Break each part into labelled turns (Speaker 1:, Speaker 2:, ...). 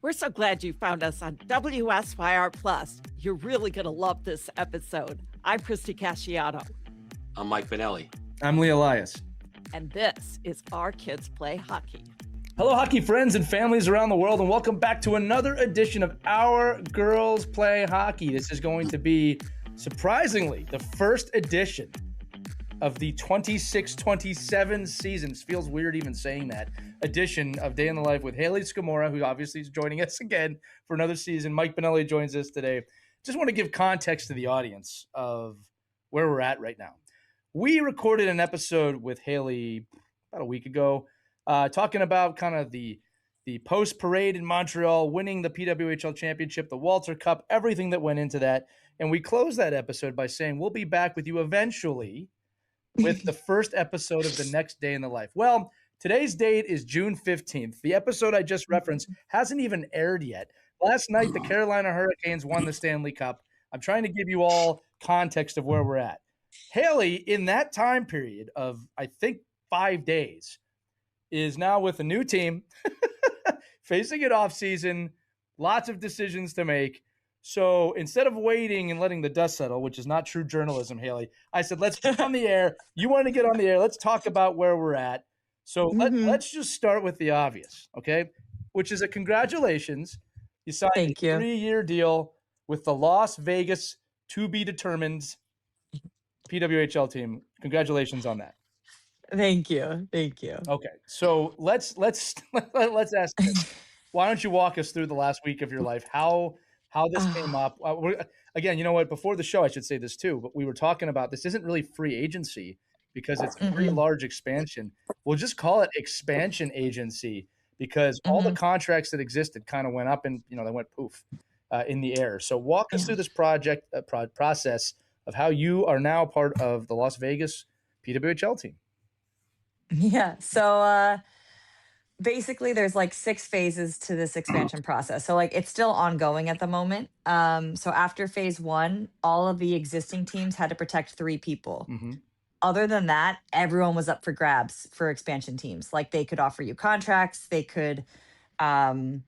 Speaker 1: We're so glad you found us on WSYR Plus. You're really going to love this episode. I'm Christy Casciano.
Speaker 2: I'm Mike Benelli.
Speaker 3: I'm Lee Elias.
Speaker 1: And this is Our Kids Play Hockey.
Speaker 3: Hello, hockey friends and families around the world, and welcome back to another edition of Our Girls Play Hockey. This is going to be, surprisingly, the first edition of the 26-27 season. It feels weird even saying that. Edition of Day in the Life with Hayley Scamurra, who obviously is joining us again for another season. Mike Benelli joins us today. Just want to give context to the audience of where we're at right now. We recorded an episode with Hayley about a week ago, talking about kind of the post-parade in Montreal, winning the PWHL Championship, the Walter Cup, everything that went into that. And we closed that episode by saying we'll be back with you eventually with the first episode of the next Day in the Life. Well, today's date is June 15th. The episode I just referenced hasn't even aired yet. Last night, the Carolina Hurricanes won the Stanley Cup. I'm trying to give you all context of where we're at. Hayley, in that time period of, I think, 5 days, is now with a new team, facing an off-season, lots of decisions to make. So instead of waiting and letting the dust settle, which is not true journalism, Hayley, I said, let's get on the air. You want to get on the air. Let's talk about where we're at. So let's just start with the obvious, okay, which is a congratulations. You signed a 3-year deal with the Las Vegas to-be-determined PWHL team. Congratulations on that.
Speaker 4: Thank you.
Speaker 3: Okay, so let's ask this. Why don't you walk us through the last week of your life? How this came up? Again, you know what? Before the show, I should say this too. But we were talking about this isn't really free agency because it's a pretty large expansion. We'll just call it expansion agency because all the contracts that existed kind of went up and they went poof in the air. So walk us through this project process of how you are now part of the Las Vegas PWHL team.
Speaker 4: Yeah. So basically there's like 6 phases to this expansion process. So like it's still ongoing at the moment. So after phase 1, all of the existing teams had to protect 3 people. Other than that, everyone was up for grabs for expansion teams. Like they could offer you contracts, they could, and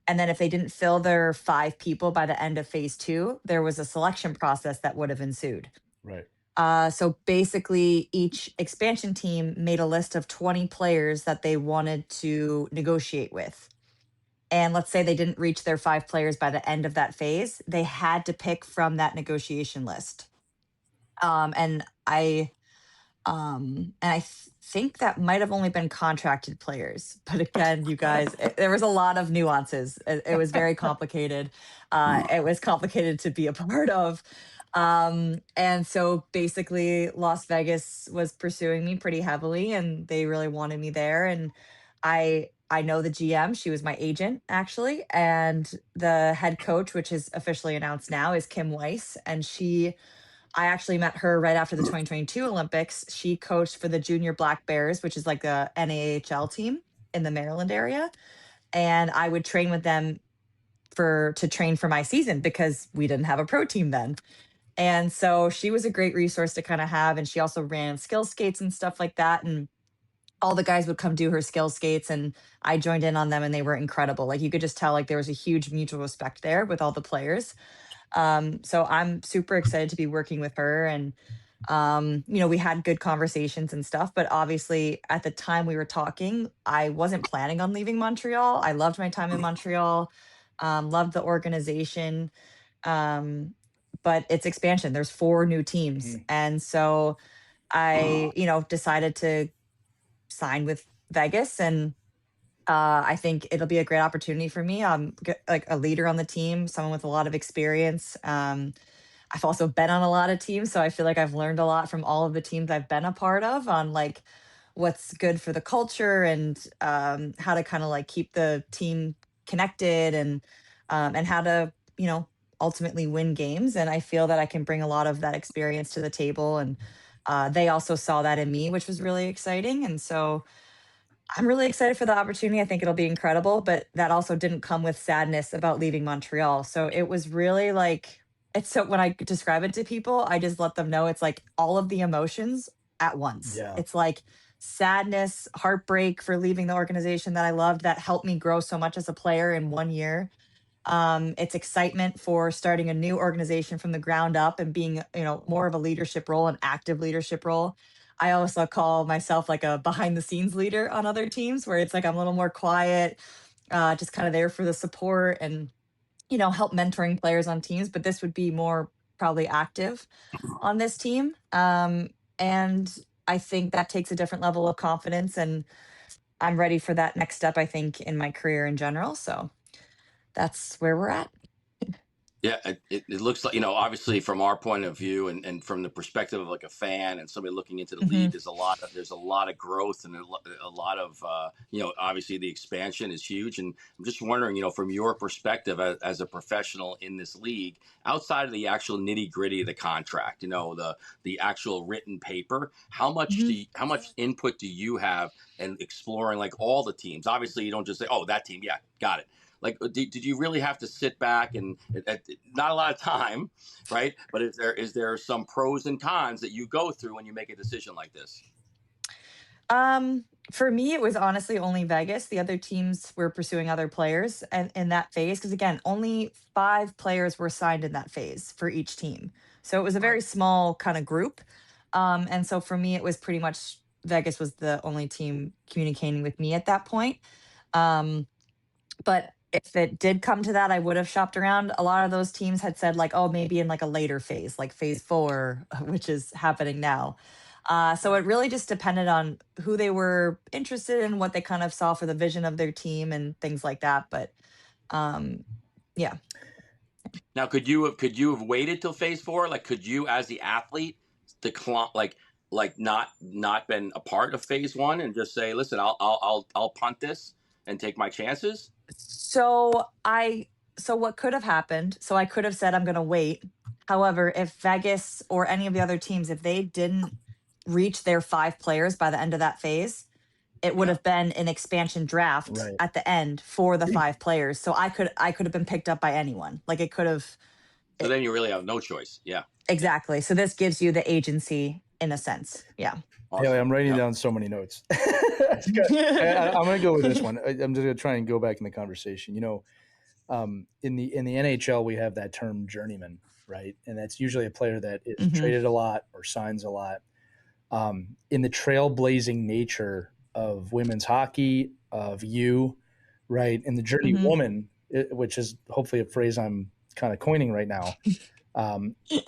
Speaker 4: then if they didn't fill their 5 people by the end of phase 2, there was a selection process that would have ensued.
Speaker 3: Right.
Speaker 4: So basically, each expansion team made a list of 20 players that they wanted to negotiate with. And let's say they didn't reach their 5 players by the end of that phase, they had to pick from that negotiation list. And I think that might have only been contracted players. But again, you guys, there was a lot of nuances. It was very complicated. It was complicated to be a part of. And so basically Las Vegas was pursuing me pretty heavily and they really wanted me there. And I know the GM, she was my agent actually. And the head coach, which is officially announced now, is Kim Weiss. And I actually met her right after the 2022 Olympics. She coached for the Junior Black Bears, which is like a NAHL team in the Maryland area. And I would train with them to train for my season because we didn't have a pro team then. And so she was a great resource to kind of have. And she also ran skill skates and stuff like that. And all the guys would come do her skill skates and I joined in on them and they were incredible. Like you could just tell like there was a huge mutual respect there with all the players. So I'm super excited to be working with her. And, we had good conversations and stuff, but obviously at the time we were talking, I wasn't planning on leaving Montreal. I loved my time in Montreal, loved the organization. But it's expansion. There's 4 new teams. And so I, decided to sign with Vegas and I think it'll be a great opportunity for me. I'm like a leader on the team, someone with a lot of experience. I've also been on a lot of teams, so I feel like I've learned a lot from all of the teams I've been a part of on like what's good for the culture and how to kind of like keep the team connected and how to, ultimately win games. And I feel that I can bring a lot of that experience to the table. And they also saw that in me, which was really exciting. And so I'm really excited for the opportunity. I think it'll be incredible, but that also didn't come with sadness about leaving Montreal. So it was really like, when I describe it to people, I just let them know it's like all of the emotions at once.
Speaker 3: Yeah.
Speaker 4: It's like sadness, heartbreak for leaving the organization that I loved that helped me grow so much as a player in 1 year. It's excitement for starting a new organization from the ground up and being, more of a leadership role, an active leadership role. I also call myself like a behind the scenes leader on other teams where it's like I'm a little more quiet, just kind of there for the support and, help mentoring players on teams. But this would be more probably active on this team. And I think that takes a different level of confidence. And I'm ready for that next step, I think, in my career in general. So that's where we're at.
Speaker 2: Yeah, it looks like, obviously from our point of view and from the perspective of like a fan and somebody looking into the
Speaker 4: Hmm.
Speaker 2: league, there's a lot of growth and a lot of, obviously the expansion is huge. And I'm just wondering, from your perspective as a professional in this league, outside of the actual nitty gritty of the contract, the actual written paper, how much
Speaker 4: Hmm.
Speaker 2: how much input do you have in exploring like all the teams? Obviously, you don't just say, oh, that team, yeah, got it. Like, did you really have to sit back and not a lot of time, right? But is there some pros and cons that you go through when you make a decision like this?
Speaker 4: For me, it was honestly only Vegas. The other teams were pursuing other players and in that phase, because again, only 5 players were signed in that phase for each team. So it was a
Speaker 2: Right.
Speaker 4: very small kind of group. And so for me, it was pretty much Vegas was the only team communicating with me at that point. Um, but if it did come to that, I would have shopped around. A lot of those teams had said like, oh, maybe in like a later phase, like phase 4, which is happening now. So it really just depended on who they were interested in, what they kind of saw for the vision of their team and things like that. But um, yeah.
Speaker 2: Now, could you have waited till phase 4? Like, could you, as the athlete, decline not been a part of phase 1 and just say, listen, I'll punt this and take my chances?
Speaker 4: So what could have happened? So I could have said I'm going to wait. However, if Vegas or any of the other teams, if they didn't reach their 5 players by the end of that phase, it would
Speaker 2: Yeah.
Speaker 4: have been an expansion draft
Speaker 3: Right.
Speaker 4: at the end for the 5 players. So I could have been picked up by anyone. Like it could have
Speaker 2: So then you really have no choice. Yeah.
Speaker 4: exactly. So this gives you the agency in a sense. Yeah.
Speaker 3: Haley,
Speaker 2: Awesome.
Speaker 3: I'm writing
Speaker 2: Yep.
Speaker 3: down so many notes. It's good. I'm going to go with this one. I'm just going to try and go back in the conversation. In the NHL, we have that term journeyman, right? And that's usually a player that is
Speaker 4: Mhm.
Speaker 3: traded a lot or signs a lot. In the trailblazing nature of women's hockey, of you, right, and the journey
Speaker 4: Mhm.
Speaker 3: woman, which is hopefully a phrase I'm kind of coining right now.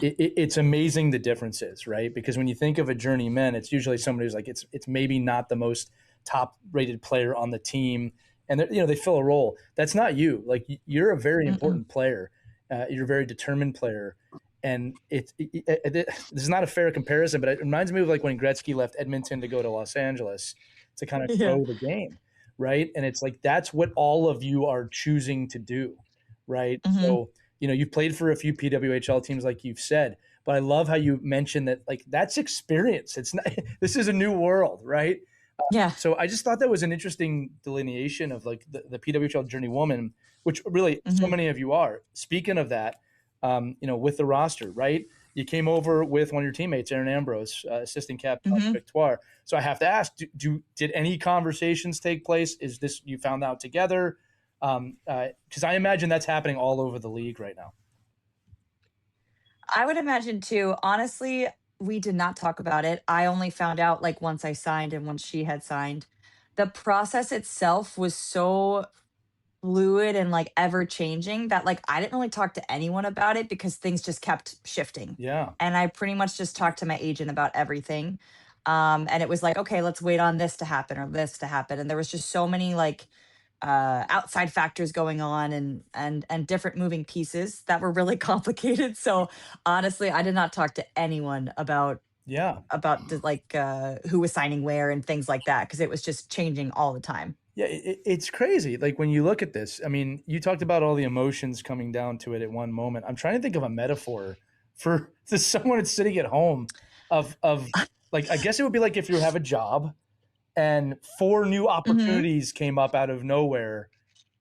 Speaker 3: It's amazing the differences, right? Because when you think of a journeyman, it's usually somebody who's like it's maybe not the most top rated player on the team, and they fill a role. That's not you. Like you're a very
Speaker 4: Mm-mm.
Speaker 3: important player. You're a very determined player, and this is not a fair comparison, but it reminds me of like when Gretzky left Edmonton to go to Los Angeles to kind of
Speaker 4: Yeah.
Speaker 3: grow the game, right? And it's like that's what all of you are choosing to do, right?
Speaker 4: Mhm.
Speaker 3: So you've played for a few PWHL teams, like you've said, but I love how you mentioned that like that's experience. It's not this is a new world, right?
Speaker 4: Yeah.
Speaker 3: So I just thought that was an interesting delineation of like the PWHL journey woman, which really so
Speaker 4: Mhm.
Speaker 3: many of you are. Speaking of that, with the roster, right? You came over with one of your teammates, Aaron Ambrose, assistant captain of
Speaker 4: Mhm.
Speaker 3: Victoire. So I have to ask, did any conversations take place? Is this you found out together? Because I imagine that's happening all over the league right now.
Speaker 4: I would imagine too. Honestly, we did not talk about it. I only found out like once I signed and once she had signed. The process itself was so fluid and like ever changing that like I didn't really talk to anyone about it because things just kept shifting.
Speaker 3: Yeah.
Speaker 4: And I pretty much just talked to my agent about everything. And it was like, okay, let's wait on this to happen or this to happen. And there was just so many like outside factors going on and different moving pieces that were really complicated. So honestly, I did not talk to anyone
Speaker 3: Yeah.
Speaker 4: about the, like who was signing where and things like that because it was just changing all the time.
Speaker 3: Yeah, it's crazy. Like when you look at this, I mean, you talked about all the emotions coming down to it at one moment. I'm trying to think of a metaphor for someone that's sitting at home of like I guess it would be like if you have a job and 4 new
Speaker 4: Mhm.
Speaker 3: opportunities came up out of nowhere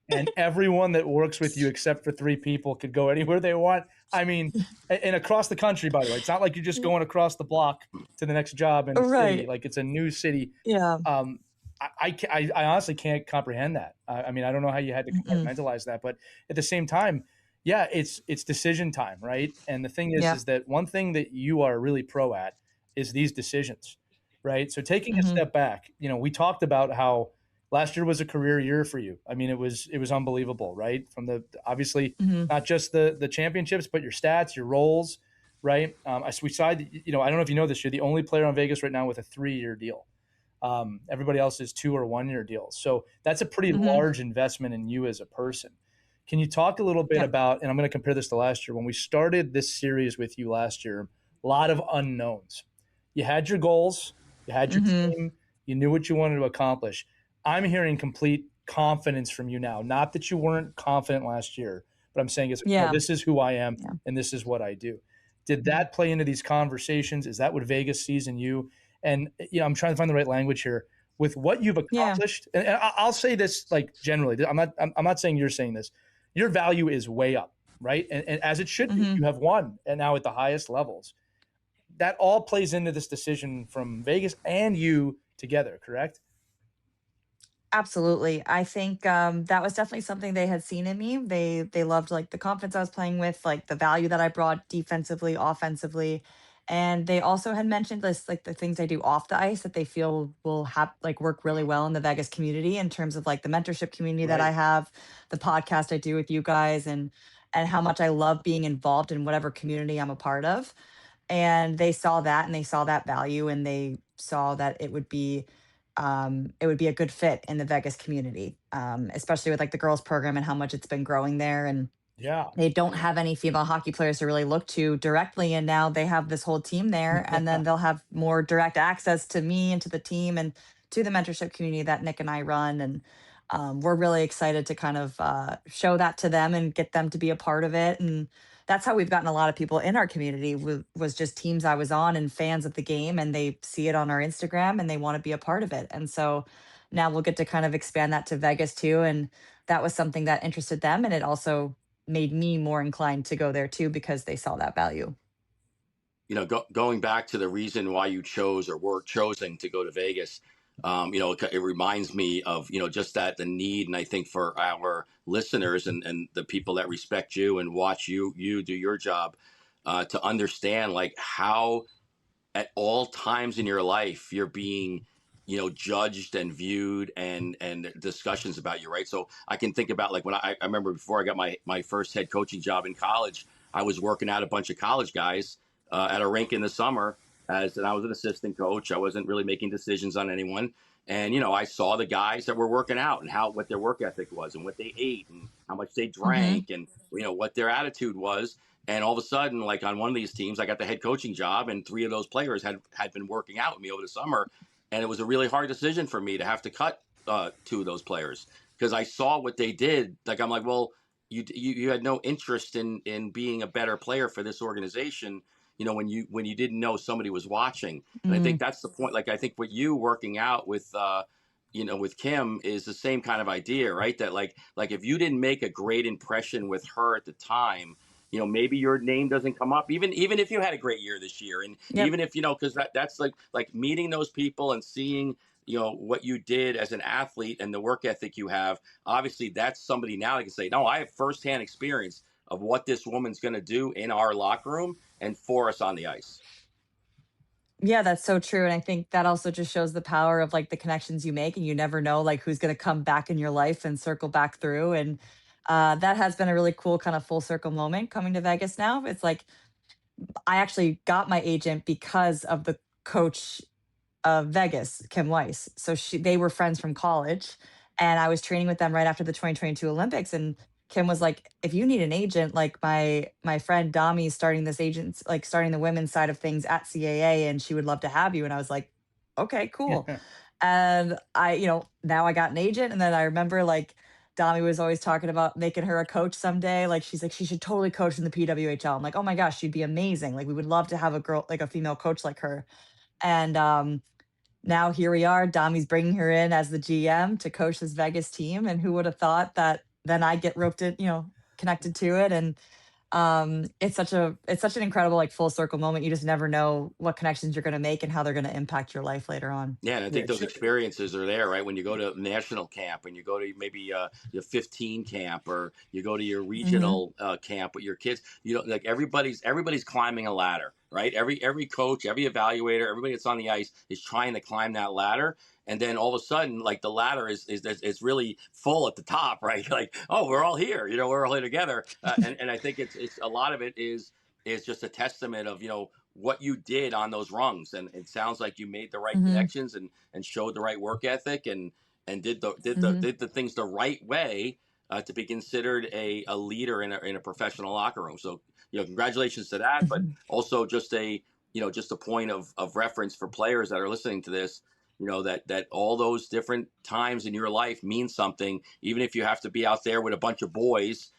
Speaker 3: and everyone that works with you except for 3 people could go anywhere they want. I mean, and across the country, by the way. It's not like you're just going across the block to the next job in a city.
Speaker 4: Right.
Speaker 3: Like, it's a new city.
Speaker 4: Yeah.
Speaker 3: Um, I honestly can't comprehend that. I mean, I don't know how you had to
Speaker 4: Mm-mm.
Speaker 3: compartmentalize that, but at the same time, yeah, it's decision time, right? And the thing
Speaker 4: Yeah.
Speaker 3: is that one thing that you are really pro at is these decisions, right? So taking a
Speaker 4: Mhm.
Speaker 3: step back, we talked about how last year was a career year for you. I mean, it was unbelievable, right? From the obviously
Speaker 4: Mhm.
Speaker 3: not just the championships, but your stats, your roles, right? We signed, I don't know if you know this, you're the only player on Vegas right now with a 3-year deal. Everybody else is 2 or 1-year deals. So that's a pretty
Speaker 4: Mhm.
Speaker 3: large investment in you as a person. Can you talk a little bit
Speaker 4: Yeah.
Speaker 3: about, and I'm going to compare this to last year, when we started this series with you last year, a lot of unknowns. You had your goals, you had your
Speaker 4: Mhm.
Speaker 3: team, you knew what you wanted to accomplish. I'm hearing complete confidence from you now. Not that you weren't confident last year, but I'm saying
Speaker 4: Yeah.
Speaker 3: this is who I am
Speaker 4: Yeah.
Speaker 3: and this is what I do. Did
Speaker 4: Mhm.
Speaker 3: that play into these conversations? Is that what Vegas sees in you? And I'm trying to find the right language here with what you've
Speaker 4: Yeah.
Speaker 3: accomplished. And I'll say this like generally. I'm not saying you're saying this. Your value is way up, right? And as it should be.
Speaker 4: Mhm.
Speaker 3: You have won, and now at the highest levels. That all plays into this decision from Vegas and you together, correct?
Speaker 4: Absolutely. I think that was definitely something they had seen in me. They loved like the confidence I was playing with, like the value that I brought defensively, offensively, and they also had mentioned this like the things I do off the ice that they feel will have like work really well in the Vegas community in terms of like the mentorship community that I
Speaker 3: Right.
Speaker 4: have, the podcast I do with you guys, and how much I love being involved in whatever community I'm a part of. And they saw that and they saw that value and they saw that it would be a good fit in the Vegas community, especially with like the girls program and how much it's been growing there. And
Speaker 3: Yeah.
Speaker 4: they don't have any female hockey players to really look to directly. And now they have this whole team there, and then they'll have more direct access to me and to the team and to the mentorship community that Nick and I run. And we're really excited to kind of show that to them and get them to be a part of it. And that's how we've gotten a lot of people in our community was just teams I was on and fans of the game, and they see it on our Instagram and they want to be a part of it. And so now we'll get to kind of expand that to Vegas too. And that was something that interested them. And it also made me more inclined to go there too because they saw that value.
Speaker 2: Going back to the reason why you chose or were chosen to go to Vegas, it reminds me of, just that the need. And I think for our listeners and the people that respect you and watch you do your job, to understand like how at all times in your life you're being judged and viewed and discussions about you, right? So I can think about like when I remember before I got my first head coaching job in college, I was working out a bunch of college guys at a rink in the summer, and I was an assistant coach. I wasn't really making decisions on anyone, and I saw the guys that were working out and how what their work ethic was and what they ate and how much they
Speaker 4: Hmm.
Speaker 2: drank and what their attitude was. And all of a sudden, like on one of these teams, I got the head coaching job, and 3 of those players had been working out with me over the summer, and it was a really hard decision for me to have to cut 2 of those players because I saw what they did. Like I'm like, well, you had no interest in being a better player for this organization. When you didn't know somebody was watching, and I think
Speaker 4: Mm,
Speaker 2: that's the point. Like I think what you working out with. With Kim is the same kind of idea, right? That like if you didn't make a great impression with her at the time, maybe your name doesn't come up even if you had a great year this year, and
Speaker 4: yep.
Speaker 2: even if because that's like meeting those people and seeing what you did as an athlete and the work ethic you have. Obviously that's somebody now that can say, no, I have firsthand experience of what this woman's going to do in our locker room and for us on the ice.
Speaker 4: Yeah, that's so true. And I think that also just shows the power of like the connections you make, and you never know like who's going to come back in your life and circle back through. And that has been a really cool kind of full circle moment coming to Vegas now. It's like I actually got my agent because of the coach of Vegas, Kim Weiss. So they were friends from college, and I was training with them right after the 2022 Olympics. And Kim was like, "If you need an agent, like my friend Dami's starting this agent, like starting the women's side of things at CAA, and she would love to have you." And I was like, "Okay, cool." And now I got an agent, and then I remember like. Dami was always talking about making her a coach someday. Like she's like, she should totally coach in the PWHL. I'm like, oh my gosh, she'd be amazing. Like we would love to have a girl, like a female coach like her. And now here we are. Dami's bringing her in as the GM to coach this Vegas team. And who would have thought that then I get roped in, connected to it. And it's such an incredible like full circle moment. You just never know what connections you're going to make and how they're going to impact your life later on.
Speaker 2: Yeah, and I
Speaker 3: Yeah,
Speaker 2: think those experiences are there, right? When you go to national camp, and you go to maybe your 15 camp, or you go to your
Speaker 4: Hmm.
Speaker 2: regional camp with your kids, like everybody's climbing a ladder, right? Every coach, every evaluator, everybody that's on the ice is trying to climb that ladder, and then all of a sudden, like the ladder is really full at the top, right? Like, oh, we're all here, we're all here together, and I think it's a lot of it is just a testament of what you did on those rungs, and it sounds like you made the right
Speaker 4: Hmm.
Speaker 2: connections and showed the right work ethic, and
Speaker 4: Hmm.
Speaker 2: did the things the right way, to be considered a leader in a professional locker room. So congratulations to that, but
Speaker 4: Hmm.
Speaker 2: also just a point of reference for players that are listening to this. That all those different times in your life mean something, even if you have to be out there with a bunch of boys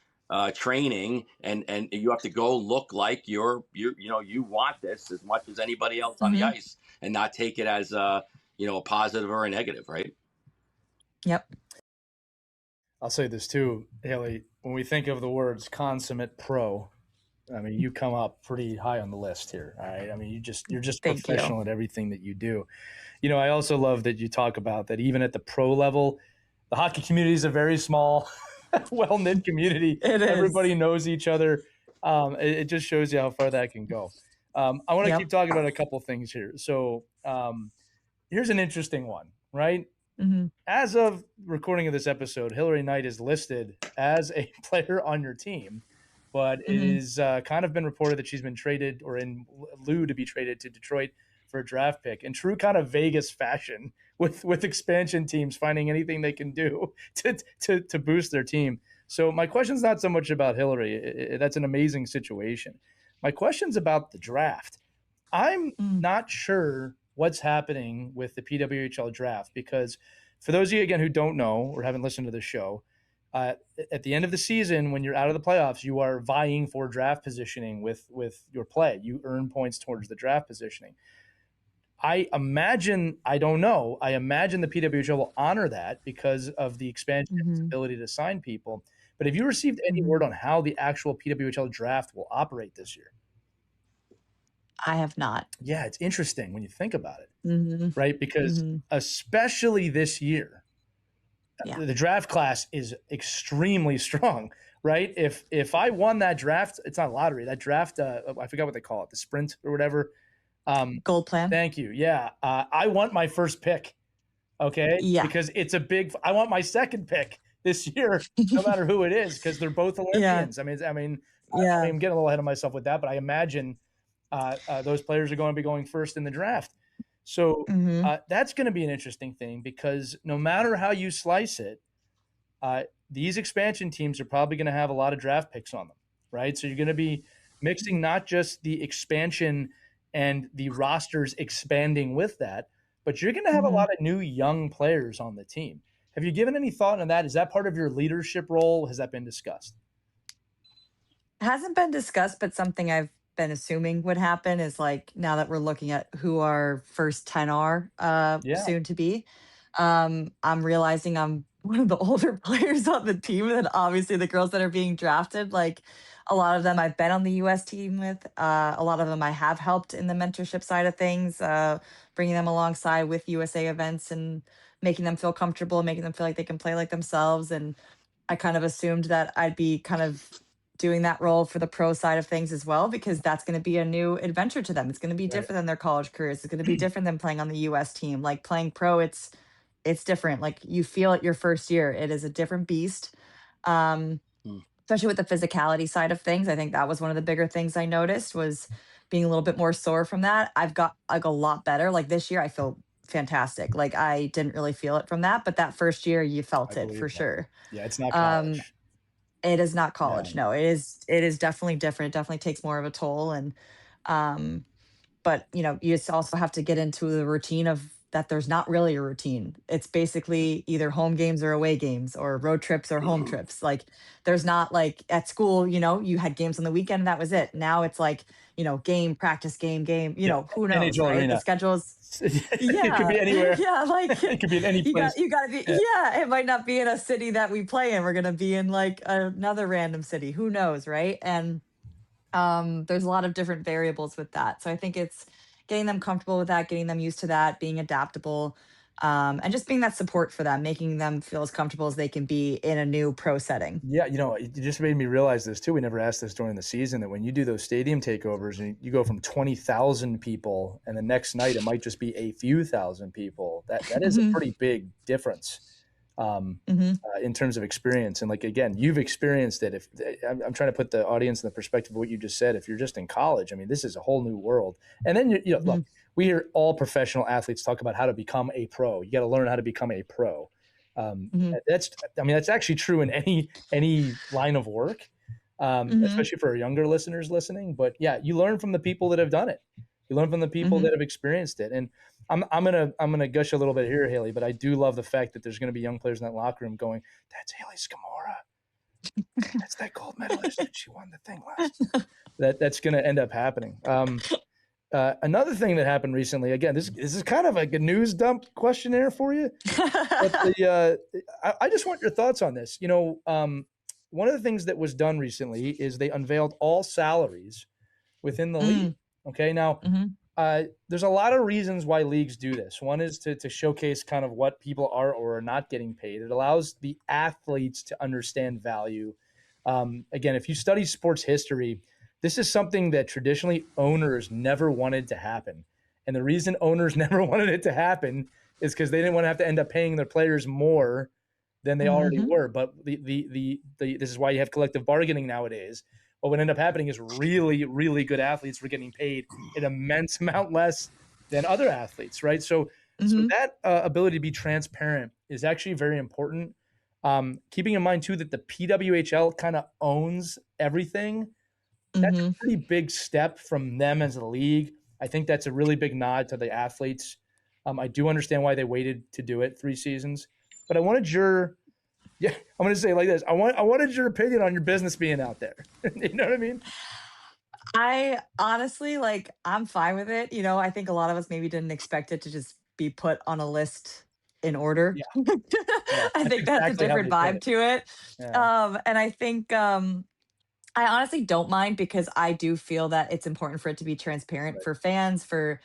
Speaker 2: training, and you have to go look like you want this as much as anybody else on the
Speaker 4: Hmm.
Speaker 2: ice, and not take it as a positive or a negative, right?
Speaker 4: Yep.
Speaker 3: I'll say this too, Haley. When we think of the words consummate pro, I mean, you come up pretty high on the list here. All right. I mean, you're just
Speaker 4: Thank you.
Speaker 3: professional at everything that you do. I also love that you talk about that even at the pro level, the hockey community is a very small, well knit community.
Speaker 4: It is.
Speaker 3: Everybody knows each other. It just shows you how far that can go. I want to keep
Speaker 4: Yep.
Speaker 3: talking about a couple things here. So here's an interesting one, right?
Speaker 4: Hmm.
Speaker 3: As of recording of this episode, Hillary Knight is listed as a player on your team, but it
Speaker 4: Hmm.
Speaker 3: is kind of been reported that she's been traded, or in lieu to be traded, to Detroit for a draft pick. In true kind of Vegas fashion, with expansion teams finding anything they can do to boost their team. So my question's not so much about Hillary. That's an amazing situation. My question's about the draft. I'm
Speaker 4: Mm.
Speaker 3: not sure what's happening with the PWHL draft, because for those of you again who don't know or haven't listened to the show, uh, at the end of the season, when you're out of the playoffs, you are vying for draft positioning with your play. You earn points towards the draft positioning. I imagine, I don't know, I imagine the PWHL will honor that because of the expansion's
Speaker 4: Hmm.
Speaker 3: ability to sign people. But have you received any
Speaker 4: Hmm.
Speaker 3: word on how the actual PWHL draft will operate this year?
Speaker 4: I have not.
Speaker 3: Yeah, it's interesting when you think about it,
Speaker 4: Hmm.
Speaker 3: right? Because
Speaker 4: Hmm.
Speaker 3: especially this year,
Speaker 4: Yeah.
Speaker 3: the draft class is extremely strong, right? If I won that draft, it's not a lottery. That draft, I forgot what they call it, the sprint or whatever.
Speaker 4: Gold plan.
Speaker 3: Thank you. Yeah, I want my first pick, okay,
Speaker 4: Yeah.
Speaker 3: because it's a big. I want my second pick this year, no matter who it is, because they're both
Speaker 4: Yeah.
Speaker 3: Olympians.
Speaker 4: Yeah.
Speaker 3: I'm getting a little ahead of myself with that, but I imagine those players are going to be going first in the draft. So
Speaker 4: Hmm.
Speaker 3: that's going to be an interesting thing, because no matter how you slice it, uh, these expansion teams are probably going to have a lot of draft picks on them, right? So you're going to be mixing not just the expansion and the rosters expanding with that, but you're going to have a
Speaker 4: Hmm.
Speaker 3: lot of new young players on the team. Have you given any thought on that? Is that part of your leadership role? Has that been discussed?
Speaker 4: Hasn't been discussed, but something I've been assuming would happen is like now that we're looking at who our first 10 are
Speaker 3: Yeah,
Speaker 4: soon to be, I'm realizing I'm one of the older players on the team. And obviously the girls that are being drafted, like a lot of them I've been on the US team with. A lot of them I have helped in the mentorship side of things, bringing them alongside with USA events and making them feel comfortable, making them feel like they can play like themselves. And I kind of assumed that I'd be kind of doing that role for the pro side of things as well, because that's going to be a new adventure to them. It's going to be
Speaker 3: right.
Speaker 4: different than their college careers. It's going to be different than playing on the US team. Like playing pro, it's different. Like you feel it your first year. It is a different beast. Um,
Speaker 2: Hmm.
Speaker 4: Especially with the physicality side of things. I think that was one of the bigger things I noticed was being a little bit more sore from that. I've got like a lot better. Like this year I feel fantastic. Like I didn't really feel it from that, but that first year you
Speaker 3: I
Speaker 4: felt it
Speaker 3: believe
Speaker 4: for
Speaker 3: that.
Speaker 4: sure.
Speaker 3: Yeah, it's not
Speaker 4: Um,
Speaker 3: college.
Speaker 4: it is not
Speaker 3: Yeah,
Speaker 4: college. No, it is definitely different. It definitely takes more of a toll. And um, but you just also have to get into the routine of that there's not really a routine. It's basically either home games or away games, or road trips or home trips. Like, there's not like at school, you had games on the weekend and that was it. Now it's like, game, practice, game,
Speaker 3: Yeah.
Speaker 4: who knows,
Speaker 3: NHL
Speaker 4: right? The
Speaker 3: arena.
Speaker 4: schedules.
Speaker 3: It could
Speaker 4: Yeah.
Speaker 3: be anywhere.
Speaker 4: Yeah. Like,
Speaker 3: It could be in any place.
Speaker 4: you gotta be,
Speaker 3: Yeah.
Speaker 4: yeah, it might not be in a city that we play in. We're gonna be in like another random city. Who knows, right? And there's a lot of different variables with that. So I think it's getting them comfortable with that, getting them used to that, being adaptable, and just being that support for them, making them feel as comfortable as they can be in a new pro setting.
Speaker 3: Yeah, it just made me realize this too. We never asked this during the season, that when you do those stadium takeovers and you go from 20,000 people and the next night it might just be a few thousand people, that is a
Speaker 4: Mhm.
Speaker 3: pretty big difference
Speaker 4: Mhm.
Speaker 3: in terms of experience. And like, again, you've experienced it. If I'm trying to put the audience in the perspective of what you just said, if you're just in college, I mean, this is a whole new world. And then, look,
Speaker 4: Mhm.
Speaker 3: we hear all professional athletes talk about how to become a pro. You got to learn how to become a pro.
Speaker 4: Mhm.
Speaker 3: That's actually true in any line of work,
Speaker 4: Mhm.
Speaker 3: especially for our younger listeners listening. But yeah, you learn from the people that have done it. You learn from the people
Speaker 4: Mhm.
Speaker 3: that have experienced it. And I'm gonna gush a little bit here, Hayley, but I do love the fact that there's gonna be young players in that locker room going, "That's Hayley Scamurra. That's that gold medalist, and she won the thing last." That's gonna end up happening. Another thing that happened recently, again, this is kind of like a news dump questionnaire for you, but I just want your thoughts on this. One of the things that was done recently is they unveiled all salaries within the league.
Speaker 4: Mm.
Speaker 3: Okay, now
Speaker 4: Mhm.
Speaker 3: there's a lot of reasons why leagues do this. One is to showcase kind of what people are or are not getting paid. It allows the athletes to understand value. Again, if you study sports history, this is something that traditionally owners never wanted to happen. And the reason owners never wanted it to happen is because they didn't want to have to end up paying their players more than they already
Speaker 4: Mhm.
Speaker 3: were. But this is why you have collective bargaining nowadays. What would end up happening is really, really good athletes were getting paid an immense amount less than other athletes, right? So
Speaker 4: Mhm.
Speaker 3: that ability to be transparent is actually very important. Keeping in mind too that the PWHL kind of owns everything. That's a
Speaker 4: Mhm.
Speaker 3: pretty big step from them as a league. I think that's a really big nod to the athletes. I do understand why they waited to do it 3 seasons, but I wanted your I'm going to say it like this. I wanted your opinion on your business being out there. You know what I mean?
Speaker 4: I honestly, like, I'm fine with it. I think a lot of us maybe didn't expect it to just be put on a list in order.
Speaker 3: Yeah, yeah.
Speaker 4: I
Speaker 3: That's
Speaker 4: think that's a
Speaker 3: exactly how
Speaker 4: different
Speaker 3: they did
Speaker 4: vibe
Speaker 3: it.
Speaker 4: to it.
Speaker 3: Yeah,
Speaker 4: And I think I honestly don't mind, because I do feel that it's important for it to be transparent
Speaker 3: right.
Speaker 4: for fans, for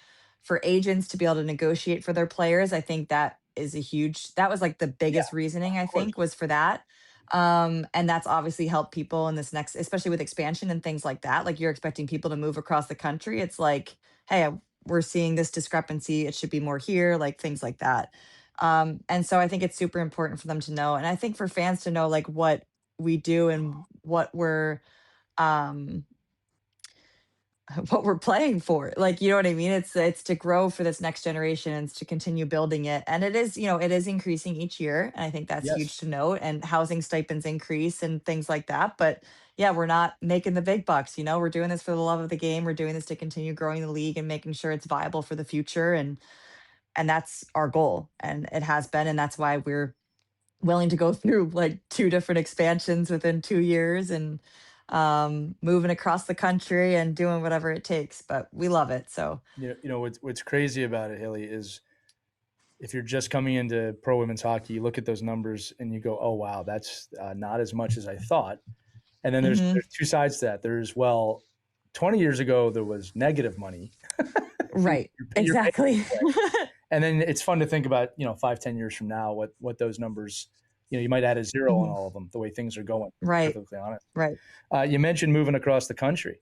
Speaker 4: agents to be able to negotiate for their players. I think that was like the
Speaker 3: Yeah,
Speaker 4: biggest reasoning, I
Speaker 3: of course.
Speaker 4: think, was for that. And that's obviously helped people in this next, especially with expansion and things like that. Like, you're expecting people to move across the country. It's like, hey, we're seeing this discrepancy. It should be more here, like things like that. And so I think it's super important for them to know. And I think for fans to know like what we do and um what we're playing for. Like, you know what I mean? It's to grow for this next generation, and it's to continue building it. And it is increasing each year. And I think that's huge
Speaker 3: Yes.
Speaker 4: to note. And housing stipends increase and things like that. But yeah, we're not making the big bucks. We're doing this for the love of the game. We're doing this to continue growing the league and making sure it's viable for the future. And that's our goal. And it has been. And that's why we're willing to go through like 2 different expansions within 2 years, and moving across the country and doing whatever it takes, but we love it. So
Speaker 3: What's crazy about it, Haley, is if you're just coming into pro women's hockey, you look at those numbers and you go, "Oh wow, that's not as much as I thought." And then
Speaker 4: Mhm.
Speaker 3: there's 2 sides to that. There's 20 years ago there was negative money. you're,
Speaker 4: Right.
Speaker 3: you're paying
Speaker 4: Exactly.
Speaker 3: for it. And then it's fun to think about, 5-10 years from now, what those numbers, you might add a 0 on
Speaker 4: Mhm.
Speaker 3: all of them, the way things are going, to be
Speaker 4: Right.
Speaker 3: perfectly honest.
Speaker 4: Right.
Speaker 3: You mentioned moving across the country.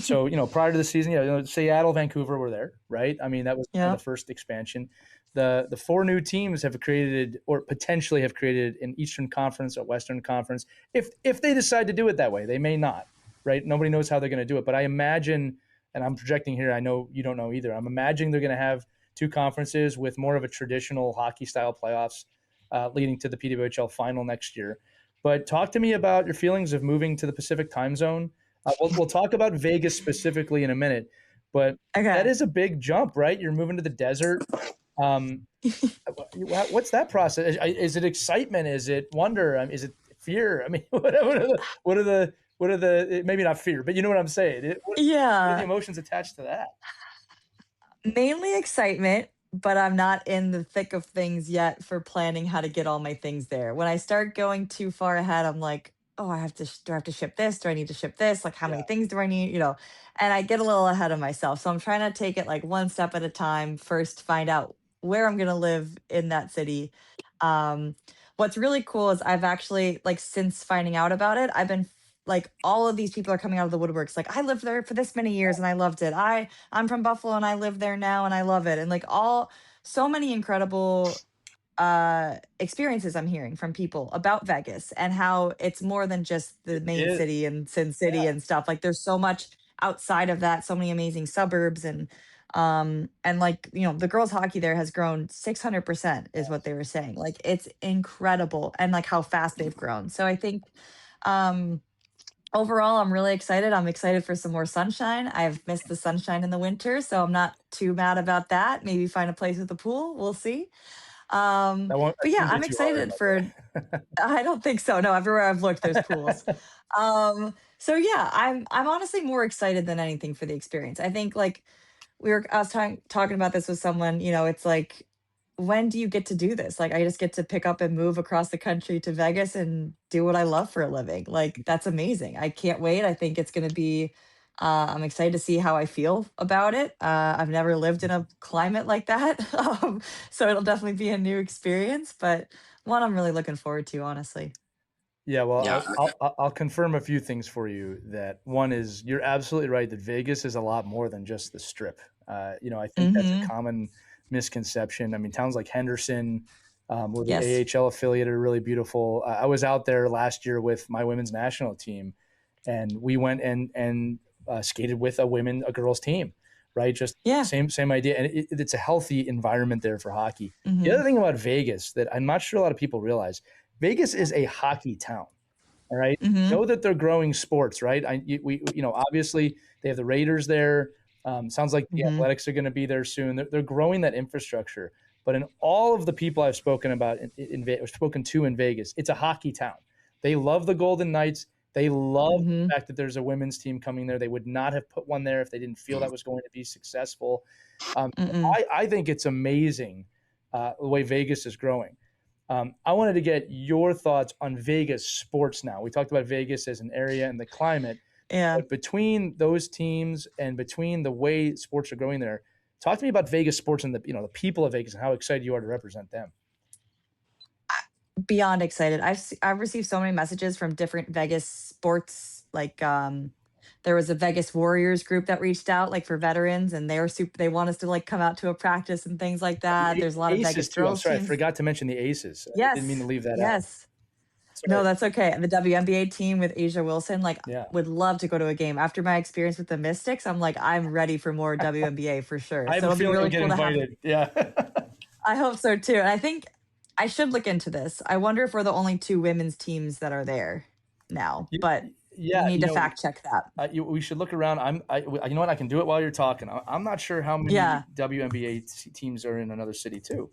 Speaker 3: So, prior to the season, Seattle, Vancouver were there, right? I mean, that was kind
Speaker 4: Yeah.
Speaker 3: of the first expansion. The 4 new teams have created, or potentially have created, an Eastern Conference, a Western Conference. If they decide to do it that way, they may not, right? Nobody knows how they're going to do it. But I imagine, and I'm projecting here, I know you don't know either, I'm imagining they're going to have 2 conferences with more of a traditional hockey style playoffs, leading to the PWHL final next year. But talk to me about your feelings of moving to the Pacific time zone. We'll talk about Vegas specifically in a minute, but that
Speaker 4: Okay.
Speaker 3: is a big jump, right? You're moving to the desert. What's that process? Is it excitement? Is it wonder? Is it fear? I mean, what are the maybe not fear, but you know what I'm saying? What are the
Speaker 4: Yeah.
Speaker 3: emotions attached to that?
Speaker 4: Mainly excitement, but I'm not in the thick of things yet for planning how to get all my things there. When I start going too far ahead, I'm like, oh, do I have to ship this? Do I need to ship this? Like, how
Speaker 3: Yeah.
Speaker 4: many things do I need? And I get a little ahead of myself. So I'm trying to take it like one step at a time, first find out where I'm going to live in that city. Um, what's really cool is I've actually, like, since finding out about it, I've been like, all of these people are coming out of the woodworks. Like, I lived there for this many years and I loved it. I'm from Buffalo and I live there now and I love it. And like so many incredible experiences I'm hearing from people about Vegas and how it's more than just the
Speaker 3: It
Speaker 4: main
Speaker 3: is.
Speaker 4: city and Sin City and stuff. Like, there's so much outside of that, so many amazing suburbs and like, the girls hockey there has grown 600% is what they were saying. Like, it's incredible, and like how fast they've grown. So I think um overall, I'm really excited. I'm excited for some more sunshine. I've missed the sunshine in the winter, so I'm not too mad about that. Maybe find a place with a pool. We'll see.
Speaker 3: That
Speaker 4: But yeah,
Speaker 3: shouldn't be
Speaker 4: I'm
Speaker 3: too hard,
Speaker 4: excited
Speaker 3: by
Speaker 4: for. I don't think so. No, everywhere I've looked, there's pools.
Speaker 3: the way.
Speaker 4: So yeah, I'm honestly more excited than anything for the experience. I think like I was talking about this with someone, it's like, when do you get to do this? Like, I just get to pick up and move across the country to Vegas and do what I love for a living. Like, that's amazing. I can't wait. I think it's going to be, I'm excited to see how I feel about it. I've never lived in a climate like that. So it'll definitely be a new experience, but one I'm really looking forward to, honestly.
Speaker 3: Yeah,
Speaker 2: Yeah.
Speaker 3: well, I'll confirm a few things for you. That one is you're absolutely right that Vegas is a lot more than just the Strip. I think that's a
Speaker 4: Hmm.
Speaker 3: common misconception. I mean, towns like Henderson, where the
Speaker 4: Yes.
Speaker 3: AHL affiliate are really beautiful. I was out there last year with my women's national team, and we went and skated with a girls team, right? Just
Speaker 4: Yeah.
Speaker 3: same idea, and it's a healthy environment there for hockey. The
Speaker 4: Hmm.
Speaker 3: other thing about Vegas that I'm not sure a lot of people realize. Vegas is a hockey town. All right.
Speaker 4: Hmm.
Speaker 3: Know that they're growing sports, right? Obviously they have the Raiders there. Sounds like the
Speaker 4: Hmm.
Speaker 3: Athletics are going to be there soon. They're growing that infrastructure. But in all of the people I've spoken about spoken to in Vegas, it's a hockey town. They love the Golden Knights. They love
Speaker 4: Hmm.
Speaker 3: the fact that there's a women's team coming there. They would not have put one there if they didn't feel that was going to be successful.
Speaker 4: Mm-mm.
Speaker 3: I think it's amazing the way Vegas is growing. I wanted to get your thoughts on Vegas sports now. We talked about Vegas as an area and the climate,
Speaker 4: Yeah.
Speaker 3: but between those teams and between the way sports are growing there, talk to me about Vegas sports and the people of Vegas and how excited you are to represent them.
Speaker 4: Beyond excited. I've received so many messages from different Vegas sports. Like, there was a Vegas Warriors group that reached out, like, for veterans, and they were super. They want us to like come out to a practice and things like that. There's a lot of
Speaker 3: Aces
Speaker 4: Vegas
Speaker 3: too. I'm
Speaker 4: girls
Speaker 3: sorry, I
Speaker 4: teams.
Speaker 3: forgot to mention the Aces. I didn't mean to
Speaker 4: Yes,
Speaker 3: leave that out.
Speaker 4: yes. No,
Speaker 3: Sorry.
Speaker 4: that's okay. And the WNBA team with Asia Wilson, like,
Speaker 3: Yeah.
Speaker 4: would love to go to a game. After my experience with the Mystics, I'm like, I'm ready for more WNBA for sure.
Speaker 3: I have
Speaker 4: So
Speaker 3: a
Speaker 4: it'll be
Speaker 3: feeling you'll
Speaker 4: really
Speaker 3: get
Speaker 4: cool to have.
Speaker 3: invited. Yeah.
Speaker 4: I hope so too. And I think I should look into this. I wonder if we're the only two women's teams that are there now, but we
Speaker 3: Yeah.
Speaker 4: need to fact check that.
Speaker 3: We should look around. You know what? I can do it while you're talking. I'm not sure how many
Speaker 4: Yeah.
Speaker 3: WNBA teams are in another city too.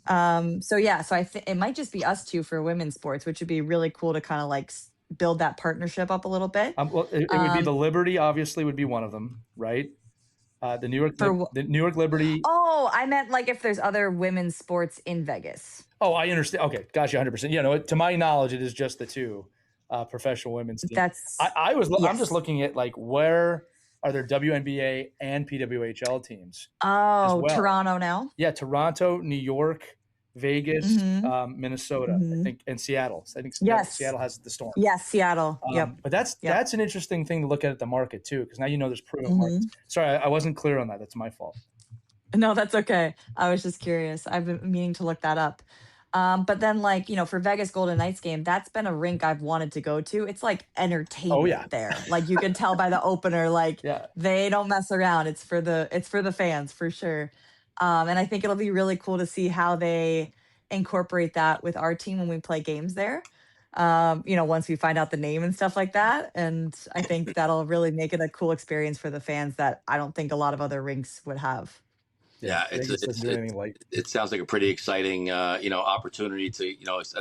Speaker 4: So yeah, so I think it might just be us two for women's sports, which would be really cool to kind of like build that partnership up a little bit.
Speaker 3: Well, it would be the Liberty. Obviously, would be one of them, right? The New York Liberty.
Speaker 4: Oh, I meant like if there's other women's sports in Vegas.
Speaker 3: Oh, I understand. Okay, gotcha, 100%. Yeah, no, to my knowledge, it is just the two professional women's teams.
Speaker 4: That's
Speaker 3: I'm just
Speaker 4: yes.
Speaker 3: looking at like where are there WNBA and PWHL teams as
Speaker 4: Oh,
Speaker 3: well?
Speaker 4: Toronto now.
Speaker 3: Yeah, Toronto, New York, Vegas,
Speaker 4: Hmm.
Speaker 3: Minnesota, I
Speaker 4: Hmm.
Speaker 3: think, and Seattle. I think
Speaker 4: Yes.
Speaker 3: Seattle has the Storm.
Speaker 4: Yes, Seattle. Yep.
Speaker 3: But that's
Speaker 4: Yep.
Speaker 3: an interesting thing to look at the market too, because now there's proven
Speaker 4: Hmm.
Speaker 3: markets. Sorry, I wasn't clear on that. That's my fault.
Speaker 4: No, that's okay. I was just curious. I've been meaning to look that up. But then, like, for Vegas Golden Knights game, that's been a rink I've wanted to go to. It's like
Speaker 3: Oh yeah,
Speaker 4: entertainment there. Like, you can tell by the opener, like,
Speaker 3: yeah.
Speaker 4: they don't mess around. It's for the fans for sure. And I think it'll be really cool to see how they incorporate that with our team when we play games there. once we find out the name and stuff like that. And I think that'll really make it a cool experience for the fans that I don't think a lot of other rinks would have.
Speaker 2: Yeah,
Speaker 3: Vegas doesn't do anything like
Speaker 2: it sounds like a pretty exciting, opportunity to,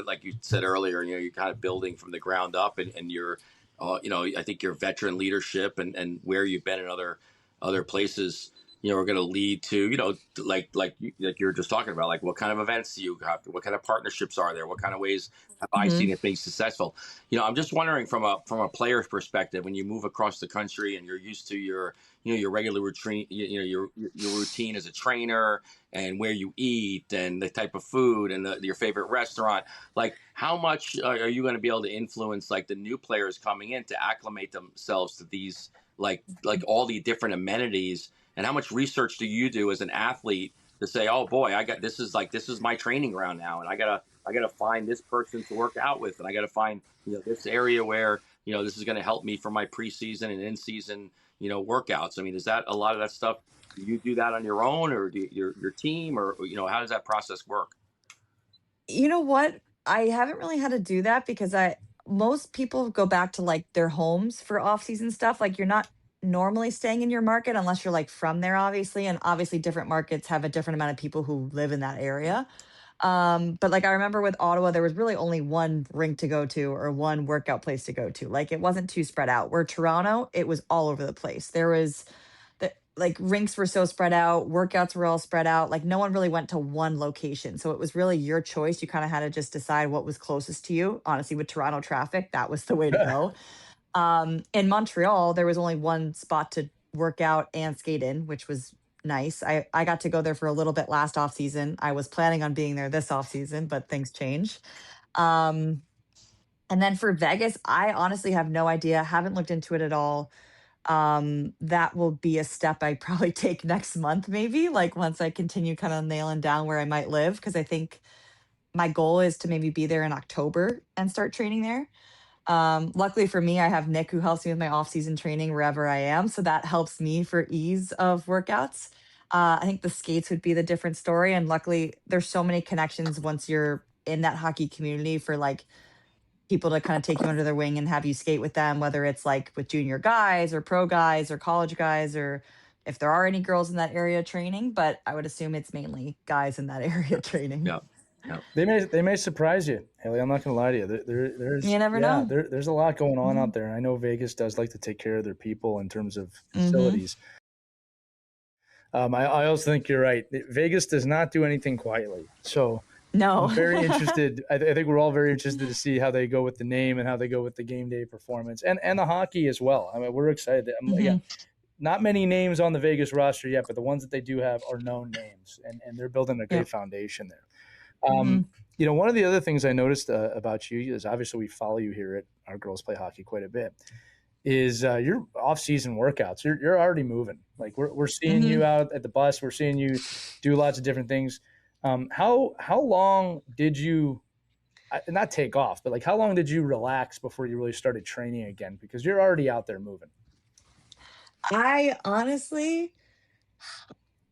Speaker 2: like you said earlier, you're kind of building from the ground up, and you're, I think your veteran leadership and where you've been in other places, are going to lead to, like you're just talking about, like what kind of events do you have, what kind of partnerships are there, what kind of ways have I
Speaker 4: Mhm.
Speaker 2: seen it being successful? I'm just wondering from a player's perspective, when you move across the country and you're used to your regular routine, your routine as a trainer, and where you eat and the type of food and your favorite restaurant, like how much are you going to be able to influence like the new players coming in to acclimate themselves to these like all the different amenities, and how much research do you do as an athlete to say, oh boy, this is my training ground now, and I gotta find this person to work out with, and I gotta find this area where this is going to help me for my preseason and in season workouts. I mean, is that a lot of that stuff? Do you do that on your own, or do your team, or how does that process work?
Speaker 4: You know what? I haven't really had to do that because most people go back to like their homes for off-season stuff. Like you're not normally staying in your market unless you're like from there, obviously. And obviously different markets have a different amount of people who live in that area. But like I remember with Ottawa, there was really only one rink to go to or one workout place to go to. Like it wasn't too spread out. Where Toronto, it was all over the place. There was like rinks were so spread out, workouts were all spread out. Like no one really went to one location. So it was really your choice. You kind of had to just decide what was closest to you. Honestly, with Toronto traffic, that was the way to
Speaker 3: it.
Speaker 4: go. In Montreal, there was only one spot to work out and skate in, which was nice. I got to go there for a little bit last off season. I was planning on being there this off season, but things change. Um, and then for Vegas, I honestly have no idea. Haven't looked into it at all. That will be a step I probably take next month, maybe like once I continue kind of nailing down where I might live. Cause I think my goal is to maybe be there in October and start training there. Luckily for me, I have Nick who helps me with my off-season training wherever I am. So that helps me for ease of workouts. I think the skates would be the different story. And luckily, there's so many connections once you're in that hockey community for like people to kind of take you under their wing and have you skate with them, whether it's like with junior guys or pro guys or college guys, or if there are any girls in that area training. But I would assume it's mainly guys in that area training.
Speaker 2: Yeah. Yeah.
Speaker 3: They may surprise you, Hayley. I'm not going to lie to you. There's
Speaker 4: You never know.
Speaker 3: There's a lot going on
Speaker 4: Mhm.
Speaker 3: out there. I know Vegas does like to take care of their people in terms of
Speaker 4: Mhm.
Speaker 3: facilities. I also think you're right. Vegas does not do anything quietly. So
Speaker 4: No.
Speaker 3: I'm very interested. I think we're all very interested to see how they go with the name and how they go with the game day performance and the hockey as well. I mean, we're excited. Again, not many names on the Vegas roster yet, but the ones that they do have are known names, and they're building a great
Speaker 4: Yep.
Speaker 3: foundation there.
Speaker 4: Mhm.
Speaker 3: One of the other things I noticed about you is obviously we follow you here at Our Girls Play Hockey quite a bit. Is your off-season workouts? You're already moving. Like we're seeing you out at the bus. We're seeing you do lots of different things. How long did you not take off, but like how long did you relax before you really started training again? Because you're already out there moving.
Speaker 4: I honestly,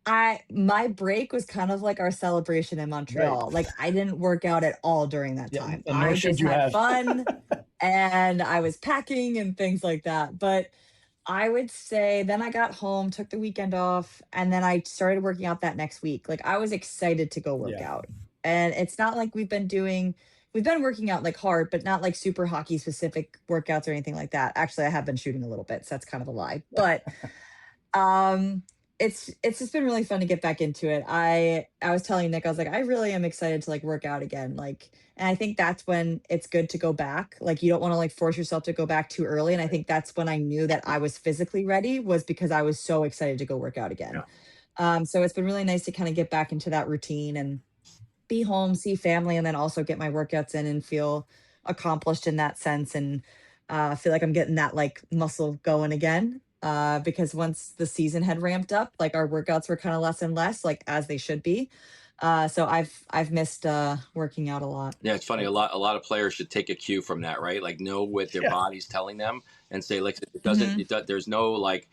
Speaker 4: my break was kind of like our celebration in Montreal. Like I didn't work out at all during that
Speaker 3: Yeah,
Speaker 4: time.
Speaker 3: and nor
Speaker 4: I
Speaker 3: should
Speaker 4: just
Speaker 3: you
Speaker 4: had
Speaker 3: have.
Speaker 4: fun and I was packing and things like that. But I would say then I got home, took the weekend off, and then I started working out that next week. Like I was excited to go work
Speaker 3: Yeah.
Speaker 4: out. And it's not like we've been working out like hard, but not like super hockey specific workouts or anything like that. Actually, I have been shooting a little bit, so that's kind of a lie. But um it's just been really fun to get back into it. I was telling Nick, I was like, I really am excited to like work out again. Like, and I think that's when it's good to go back. Like you don't want to like force yourself to go back too early. And I think that's when I knew that I was physically ready, was because I was so excited to go work out again. So it's been really nice to kind of get back into that routine and be home, see family, and then also get my workouts in and feel accomplished in that sense, and feel like I'm getting that like muscle going again. Because once the season had ramped up, like our workouts were kind of less and less, like as they should be. So I've missed working out a lot.
Speaker 2: Yeah, it's funny. A lot of players should take a cue from that, right? Like know what their body's telling them, and say like it doesn't. There's no like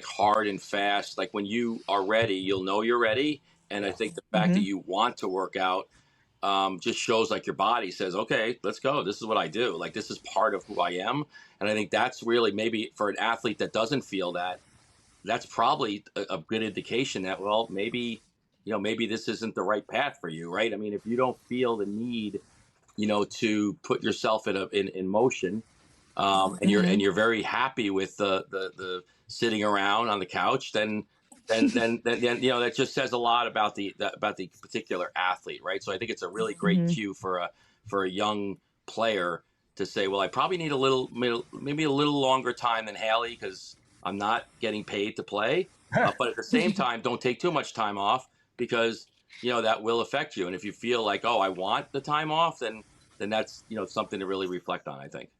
Speaker 2: hard and fast. Like when you are ready, you'll know you're ready. And I think the fact that you want to work out just shows like your body says, okay, let's go. This is what I do. Like, this is part of who I am. And I think that's really, maybe for an athlete that doesn't feel that, that's probably a good indication that, well, maybe, maybe this isn't the right path for you, right? I mean, if you don't feel the need, to put yourself in motion, and you're very happy with the sitting around on the couch, then that just says a lot about the particular athlete, right? So I think it's a really great cue for a young player to say, well, I probably need maybe a little longer time than Hayley because I'm not getting paid to play, but at the same time, don't take too much time off because that will affect you. And if you feel like, oh, I want the time off, then that's something to really reflect on, I think.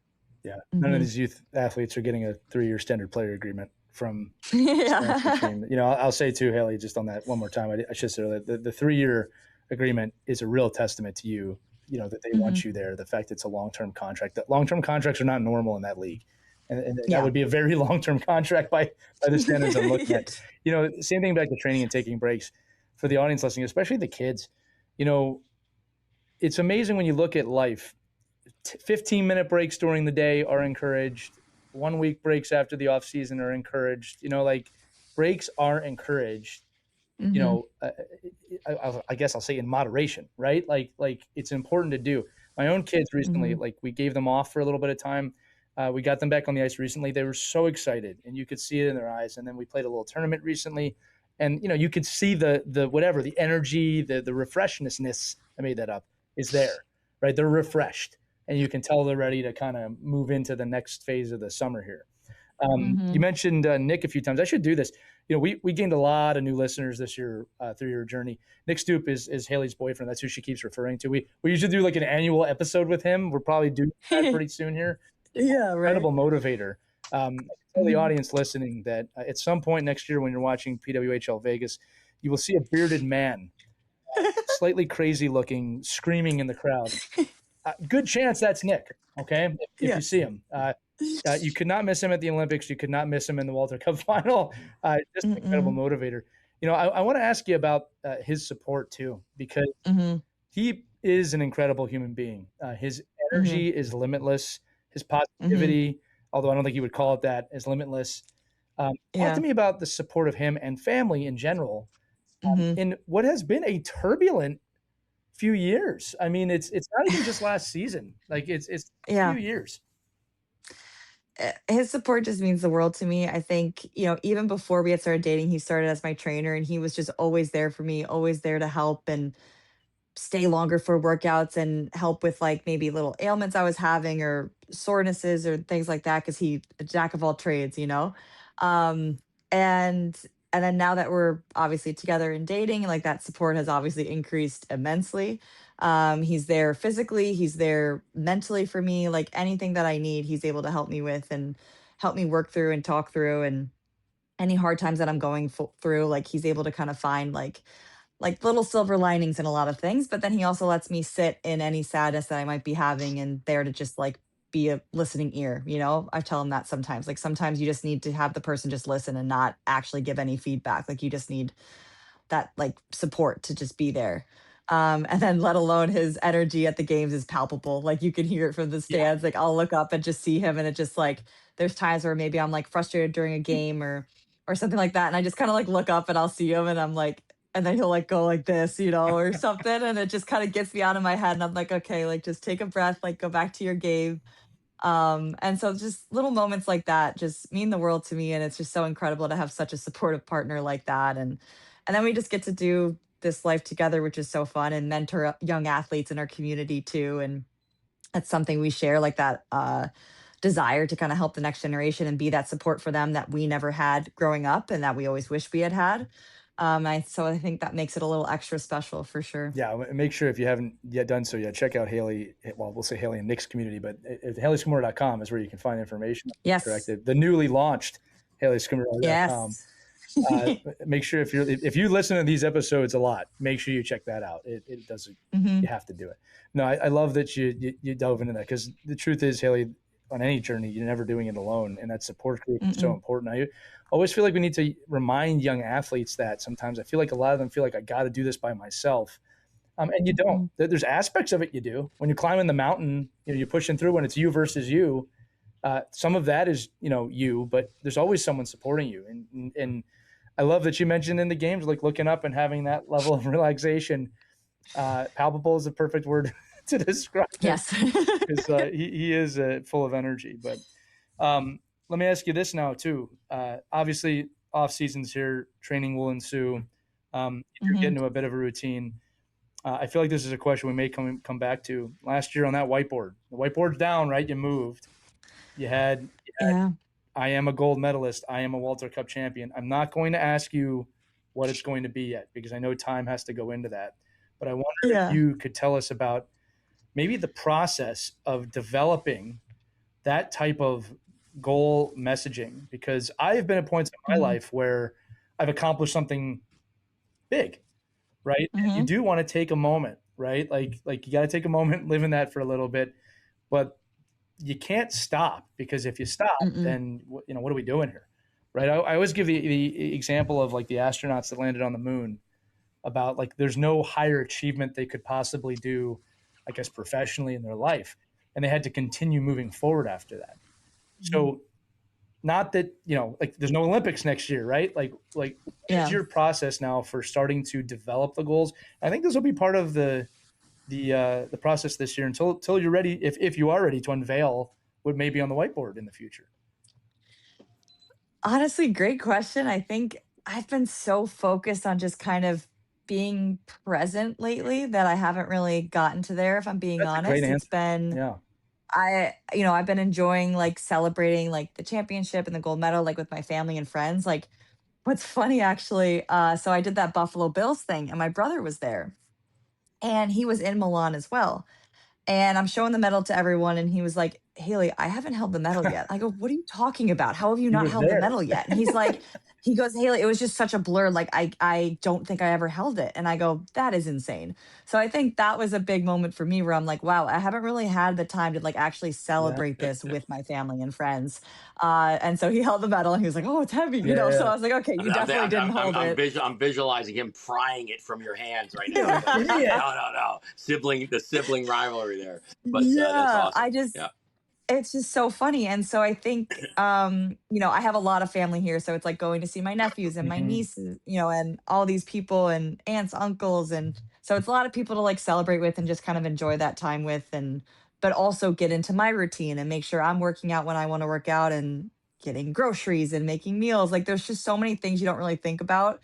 Speaker 3: Yeah, none of these youth athletes are getting a 3-year standard player agreement from
Speaker 4: Yeah.
Speaker 3: team. I'll say too, Hayley, just on that one more time. I should say earlier, the 3-year agreement is a real testament to you. That they want you there. The fact it's a long-term contract. That long-term contracts are not normal in that league, and that would be a very long-term contract by the standards I'm looking at. Same thing back to training and taking breaks for the audience listening, especially the kids. It's amazing when you look at life. 15-minute breaks during the day are encouraged. 1 week breaks after the off season are encouraged. Breaks are encouraged. I guess I'll say in moderation, right? Like it's important to do. My own kids recently, like we gave them off for a little bit of time. We got them back on the ice recently. They were so excited, and you could see it in their eyes. And then we played a little tournament recently, and you could see the energy, the refreshness. I made that up. Is there, right? They're refreshed, and you can tell they're ready to kind of move into the next phase of the summer here. You mentioned Nick a few times. I should do this. We gained a lot of new listeners this year through your journey. Nick Stoop is Hayley's boyfriend. That's who she keeps referring to. We usually do like an annual episode with him. We'll probably do that pretty soon here.
Speaker 4: Yeah, right.
Speaker 3: Incredible motivator. Tell the audience listening that at some point next year when you're watching PWHL Vegas, you will see a bearded man, slightly crazy looking, screaming in the crowd. Good chance that's Nick, okay? If you see him. You could not miss him at the Olympics. You could not miss him in the Walter Cup final. Just an incredible motivator. I want to ask you about his support too, because he is an incredible human being. His energy is limitless. His positivity, although I don't think he would call it that, is limitless. Talk to me about the support of him and family in general in what has been a turbulent few years. I mean, it's not even just last season. Like it's a few years.
Speaker 4: His support just means the world to me. I think, even before we had started dating, he started as my trainer, and he was just always there for me, always there to help and stay longer for workouts and help with like maybe little ailments I was having or sorenesses or things like that. Cause he's a jack of all trades, and then now that we're obviously together and dating, like that support has obviously increased immensely. He's there physically, he's there mentally for me, like anything that I need, he's able to help me with and help me work through and talk through, and any hard times that I'm going through, like he's able to kind of find like little silver linings in a lot of things. But then he also lets me sit in any sadness that I might be having and there to just like be a listening ear. I tell him that sometimes, like sometimes you just need to have the person just listen and not actually give any feedback. Like you just need that like support to just be there. And then let alone his energy at the games is palpable. Like you can hear it from the stands. Like I'll look up and just see him, and it just like there's times where maybe I'm like frustrated during a game or something like that, and I just kind of like look up and I'll see him, and I'm like, and then he'll like go like this, or something, and it just kind of gets me out of my head, and I'm like, okay, like just take a breath, like go back to your game. And so just little moments like that just mean the world to me, and it's just so incredible to have such a supportive partner like that, and then we just get to do this life together, which is so fun, and mentor young athletes in our community too. And that's something we share, like that desire to kind of help the next generation and be that support for them that we never had growing up and that we always wish we had had. So I think that makes it a little extra special for sure.
Speaker 3: Yeah, make sure if you haven't yet done so yet, check out Hayley. Well, we'll say Hayley and Nick's community, but HayleyScamurra.com is where you can find information.
Speaker 4: Yes.
Speaker 3: Correct. The newly launched HayleyScamurra.com.
Speaker 4: Yes.
Speaker 3: Make sure if you listen to these episodes a lot, make sure you check that out. It does. You have to do it. No, I love that you dove into that, because the truth is, Hayley, on any journey, you're never doing it alone, and that support group is so important. I always feel like we need to remind young athletes that sometimes I feel like a lot of them feel like I got to do this by myself. And you don't. There's aspects of it you do. When you're climbing the mountain, you're pushing through when it's you versus you. Some of that is, you, but there's always someone supporting you. And I love that you mentioned in the games, like looking up and having that level of relaxation. Palpable is the perfect word to describe it.
Speaker 4: Yes.
Speaker 3: Because he is full of energy. But let me ask you this now, too. Obviously, off season's here, training will ensue. You're getting into a bit of a routine. I feel like this is a question we may come back to. Last year on that whiteboard, the whiteboard's down, right? You moved. You had
Speaker 4: Yeah.
Speaker 3: I am a gold medalist. I am a Walter Cup champion. I'm not going to ask you what it's going to be yet because I know time has to go into that. But I wonder if you could tell us about maybe the process of developing that type of goal messaging, because I've been at points in my life where I've accomplished something big, right? And you do want to take a moment, right? Like you got to take a moment, live in that for a little bit, but you can't stop, because if you stop, then what are we doing here, right? I always give the example of like the astronauts that landed on the moon, about like there's no higher achievement they could possibly do, I guess, professionally in their life, and they had to continue moving forward after that. So not that like there's no Olympics next year, right? Like what's your process now for starting to develop the goals? I think this will be part of the process this year until you're ready, if you are ready to unveil what may be on the whiteboard in the future.
Speaker 4: Honestly, great question. I think I've been so focused on just kind of being present lately that I haven't really gotten to there, if I'm being
Speaker 3: That's a
Speaker 4: honest.
Speaker 3: great
Speaker 4: It's
Speaker 3: answer.
Speaker 4: been I've been enjoying like celebrating like the championship and the gold medal like with my family and friends. Like what's funny actually, so I did that Buffalo Bills thing and my brother was there and he was in Milan as well. And I'm showing the medal to everyone, and he was like, "Hayley, I haven't held the medal yet." I go, "What are you talking about? How have you
Speaker 3: He
Speaker 4: not
Speaker 3: was
Speaker 4: held the
Speaker 3: there.
Speaker 4: medal yet?" And he's like, he goes, "Hayley, it was just such a blur. Like, I don't think I ever held it." And I go, "That is insane." So I think that was a big moment for me where I'm like, wow, I haven't really had the time to like actually
Speaker 3: Yeah.
Speaker 4: celebrate this with my family and friends. And so he held the medal, and he was like, "Oh, it's heavy," So
Speaker 3: Yeah.
Speaker 4: I was like, "Okay, you definitely didn't hold it."
Speaker 2: I'm visualizing him prying it from your hands right now. Like, no. The sibling rivalry there. But that's
Speaker 4: Yeah,
Speaker 2: awesome. Yeah.
Speaker 4: it's just so funny. And so I think, I have a lot of family here. So it's like going to see my nephews and my nieces, and all these people and aunts, uncles. And so it's a lot of people to like celebrate with and just kind of enjoy that time with. But also get into my routine and make sure I'm working out when I want to work out and getting groceries and making meals. Like there's just so many things you don't really think about.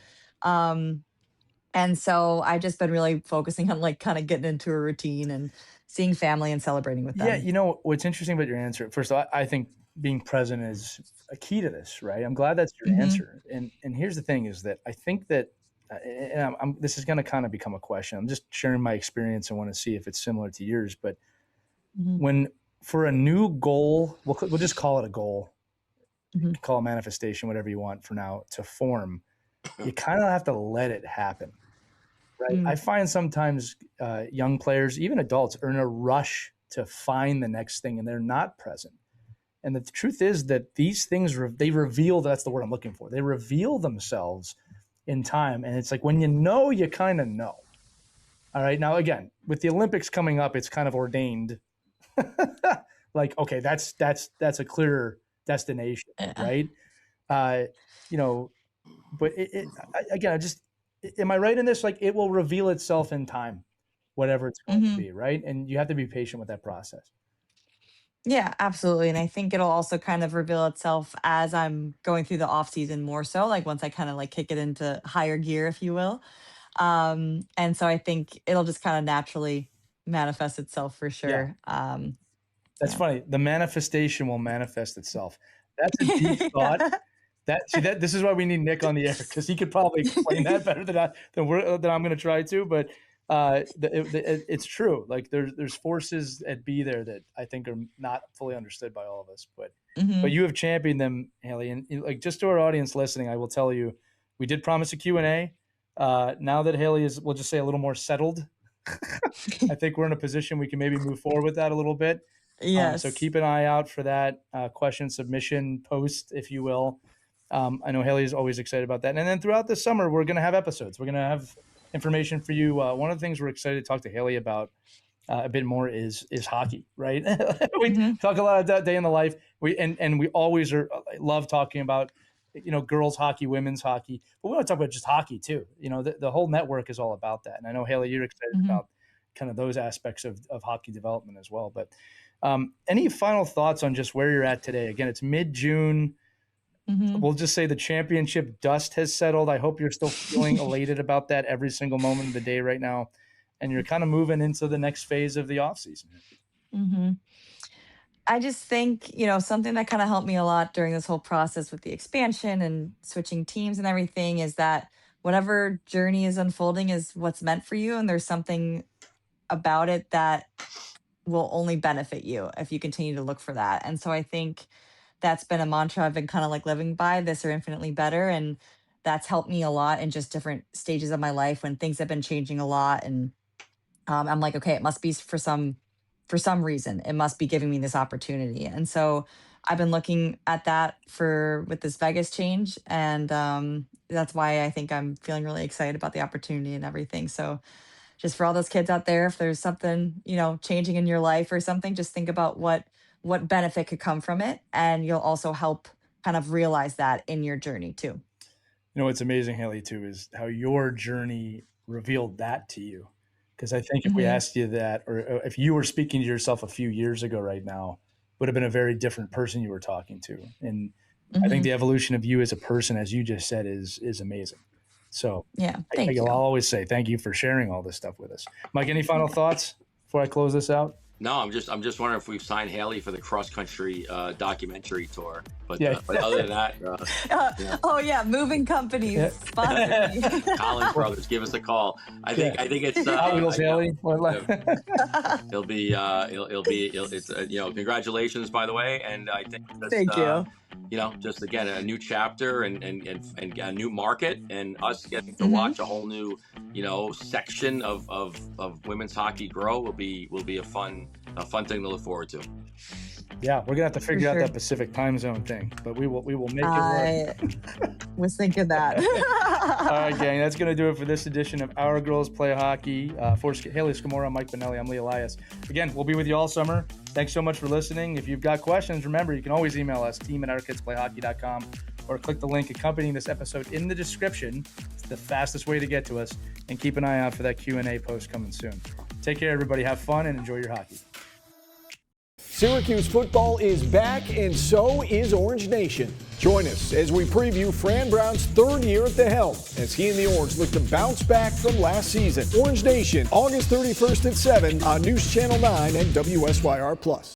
Speaker 4: And so I've just been really focusing on like kind of getting into a routine and seeing family and celebrating with them.
Speaker 3: Yeah, what's interesting about your answer, first of all, I think being present is a key to this, right? I'm glad that's your answer. And here's the thing is that I think that, and this is going to kind of become a question. I'm just sharing my experience and want to see if it's similar to yours. But when for a new goal, we'll just call it a goal, you can call it manifestation, whatever you want for now, to form, you kind of have to let it happen. Right. I find sometimes young players, even adults, are in a rush to find the next thing and they're not present. And the truth is that these things, they reveal, that's the word I'm looking for. They reveal themselves in time. And it's like when you kind of know. All right. Now, again, with the Olympics coming up, it's kind of ordained. Like, okay, that's a clearer destination. Right. But again, am I right in this? Like it will reveal itself in time, whatever it's going to be, right? And you have to be patient with that process.
Speaker 4: Yeah, absolutely. And I think it'll also kind of reveal itself as I'm going through the off season more so, like once I kind of like kick it into higher gear, if you will. And so I think it'll just kind of naturally manifest itself for sure.
Speaker 3: That's funny. The manifestation will manifest itself. That's a deep thought. This is why we need Nick on the air, because he could probably explain that better than I'm going to try to. But it's true. Like there's forces at B there that I think are not fully understood by all of us. But you have championed them, Hayley. And like just to our audience listening, I will tell you, we did promise a Q&A. Now that Hayley is, we'll just say, a little more settled, I think we're in a position we can maybe move forward with that a little bit.
Speaker 4: Yes.
Speaker 3: So keep an eye out for that question submission post, if you will. I know Hayley is always excited about that. And then throughout the summer, we're going to have episodes. We're going to have information for you. One of the things we're excited to talk to Hayley about a bit more is hockey, right? We talk a lot of that day in the life. We always love talking about, girls hockey, women's hockey, but we want to talk about just hockey too. The whole network is all about that. And I know, Hayley, you're excited about kind of those aspects of hockey development as well. But any final thoughts on just where you're at today? Again, it's mid-June. We'll just say the championship dust has settled. I hope you're still feeling elated about that every single moment of the day right now. And you're kind of moving into the next phase of the offseason.
Speaker 4: I just think, something that kind of helped me a lot during this whole process with the expansion and switching teams and everything is that whatever journey is unfolding is what's meant for you. And there's something about it that will only benefit you if you continue to look for that. And so I think that's been a mantra I've been kind of like living by, this or infinitely better. And that's helped me a lot in just different stages of my life when things have been changing a lot. And I'm like, okay, it must be for some reason. It must be giving me this opportunity. And so I've been looking at that with this Vegas change. And that's why I think I'm feeling really excited about the opportunity and everything. So just for all those kids out there, if there's something, changing in your life or something, just think about what benefit could come from it. And you'll also help kind of realize that in your journey too.
Speaker 3: What's amazing, Hayley, too, is how your journey revealed that to you. Because I think if we asked you that, or if you were speaking to yourself a few years ago right now, would have been a very different person you were talking to. And I think the evolution of you as a person, as you just said, is amazing. So
Speaker 4: yeah, thank you.
Speaker 3: I'll always say thank you for sharing all this stuff with us. Mike, any final thoughts before I close this out?
Speaker 2: No, I'm just wondering if we've signed Hayley for the cross country documentary tour. But,
Speaker 3: yeah.
Speaker 2: But other than that,
Speaker 4: oh yeah, moving companies sponsor me.
Speaker 2: Collins Brothers, give us a call. I think it's
Speaker 3: Hayley.
Speaker 2: It's congratulations, by the way, and I think that's,
Speaker 4: thank you.
Speaker 2: Just again a new chapter and a new market, and us getting to watch a whole new section of women's hockey grow will be a fun thing to look forward to.
Speaker 3: Yeah, we're gonna have to figure out that Pacific time zone thing, but we will make it work.
Speaker 4: I was thinking that.
Speaker 3: All right, gang, that's gonna do it for this edition of Our Girls Play Hockey. For Hayley Scamurra, Mike Benelli, I'm Lee Elias. Again, we'll be with you all summer. Thanks so much for listening. If you've got questions, remember you can always email us, team@ourkidsplayhockey.com, or click the link accompanying this episode in the description. It's the fastest way to get to us. And keep an eye out for that Q&A post coming soon. Take care, everybody. Have fun and enjoy your hockey.
Speaker 5: Syracuse football is back, and so is Orange Nation. Join us as we preview Fran Brown's third year at the helm as he and the Orange look to bounce back from last season. Orange Nation, August 31st at 7 on News Channel 9 and WSYR+.